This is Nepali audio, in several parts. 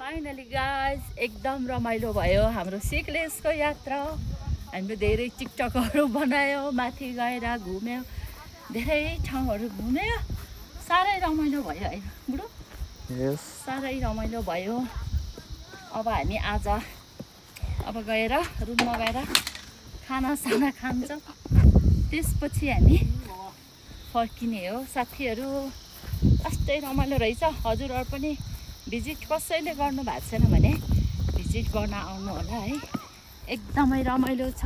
फाइनली गाइज एकदम रमाइलो भयो हाम्रो सिक्लेसको यात्रा। हामीले धेरै टिकटकहरू बनायो, माथि गएर घुम्यो, धेरै ठाउँहरू घुम्यो, साह्रै रमाइलो भयो होइन बुढो? साह्रै रमाइलो भयो। अब हामी आज गएर रुममा गएर खानासाना खान्छौँ, त्यसपछि हामी फर्किने हो। साथीहरू कस्तै रमाइलो रहेछ। हजुरहरू पनि भिजिट कसैले गर्नु भएको छैन भने भिजिट गर्न आउनु होला है, एकदमै रमाइलो छ।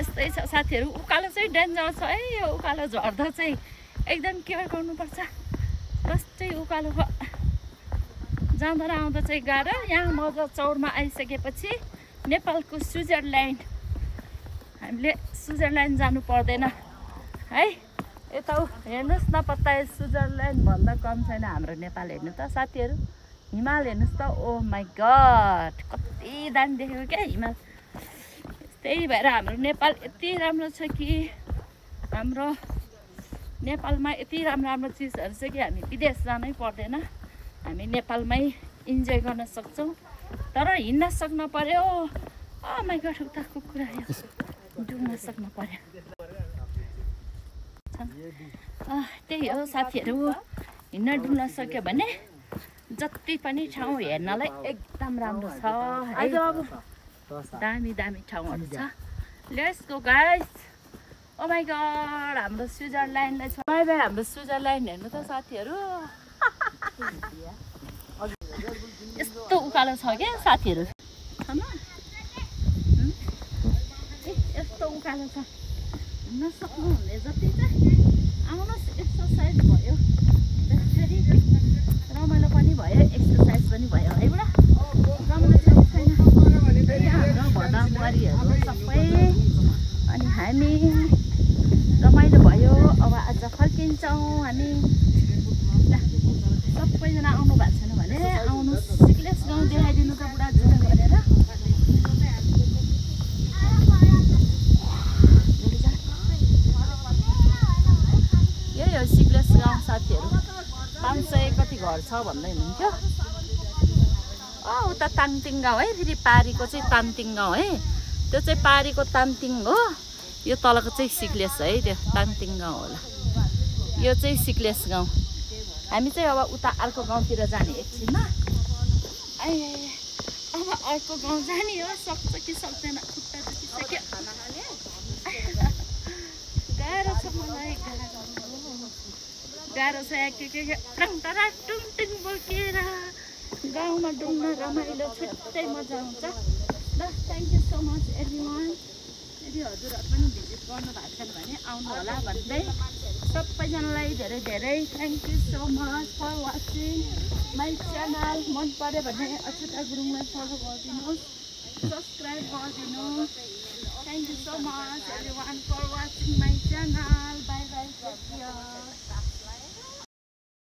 यस्तै छ साथीहरू। उकालो चाहिँ डेन्जर छ है, यो उकालो झर्दा चाहिँ एकदम केयर गर्नुपर्छ। कस्तै उकालो जाँदा र आउँदा चाहिँ गाह्रो। यहाँ मजा चौरमा आइसकेपछि नेपालको स्विजरल्यान्ड, हामीले स्विजरल्यान्ड जानु पर्दैन है। यता हेर्नुहोस् न, पत्ता स्विजरल्यान्ड भन्दा कम छैन हाम्रो नेपाल। हेर्नु त साथीहरू, हिमाल हेर्नुहोस् त। ओ माई गड, कति दामी देखेको क्या हिमाल। त्यही भएर हाम्रो नेपाल यति राम्रो छ कि, हाम्रो नेपालमा यति राम्रो राम्रो चिजहरू छ कि हामी विदेश जानै पर्दैन, हामी नेपालमै इन्जोय गर्न सक्छौँ। तर हिँड्न सक्नु पर्यो। ओ माई गड, उता कुकुर आयो, डुल्न सक्नु पर्यो। त्यही हो साथीहरू, हिँड्न डुल्न सक्यो भने जति पनि ठाउँ हेर्नलाई एकदम राम्रो छ है। दामी दामी ठाउँहरू छ। Let's go guys. Oh my god, हाम्रो स्विजरल्यान्डलाई छ। बाई बाई हाम्रो स्विजरल्यान्ड। हेर्नु त साथीहरू, यस्तो उकालो छ क्या साथीहरू। यस्तो उकालो छ, हिँड्न सक्नुहुने जति चाहिँ आउनुहोस्। एक्सर्साइज भयो, फेरि रमाइलो पनि भयो, एक्सर्साइज पनि भयो है बुढा। रमाइलो छैन हाम्रो भदामरीहरू सबै। अनि हामी रमाइलो भयो। अब आज फर्किन्छौँ हामी। सबैजना आउनु भएको छैन भने आउनुहोस्, सिक्लेस गाउँ देखाइदिनु त बुढा जुन गरेर। यही हो सिक्लेस गाउँ साथीहरू। 500 कति घर छ भन्दै हुनुहुन्थ्यो। उता ताङतिङ गाउँ है, फेरि पारीको चाहिँ तामतिङ गाउँ है। त्यो चाहिँ पारीको तामतिङ हो, यो तलको चाहिँ सिक्लेस है, त्यो तामतिङ गाउँ होला। यो चाहिँ सिक्लेस गाउँ। हामी चाहिँ अब उता अर्को गाउँतिर जाने एकछिनमा। अब अर्को गाउँ जाने हो। सक्छ कि सक्दैन, खुट्टा दुखिसक्यो। गाह्रो छ मलाई, गाह्रो छ। के टङटरा टुङटिङ बोकेर गाउँमा डुल्न रमाइलो छुट्टै मजा आउँछ। ल, thank you so much everyone. यदि हजुरहरू पनि भिजिट गर्नु भएको छैन भने आउनु होला भन्दै सबैजनालाई धेरै धेरै thank you so much for watching my channel. मन पऱ्यो भने अक्षता गुरुङलाई फलो गरिदिनुहोस्, सब्सक्राइब गरिदिनुहोस्। Thank you so much everyone for watching my channel. Bye by.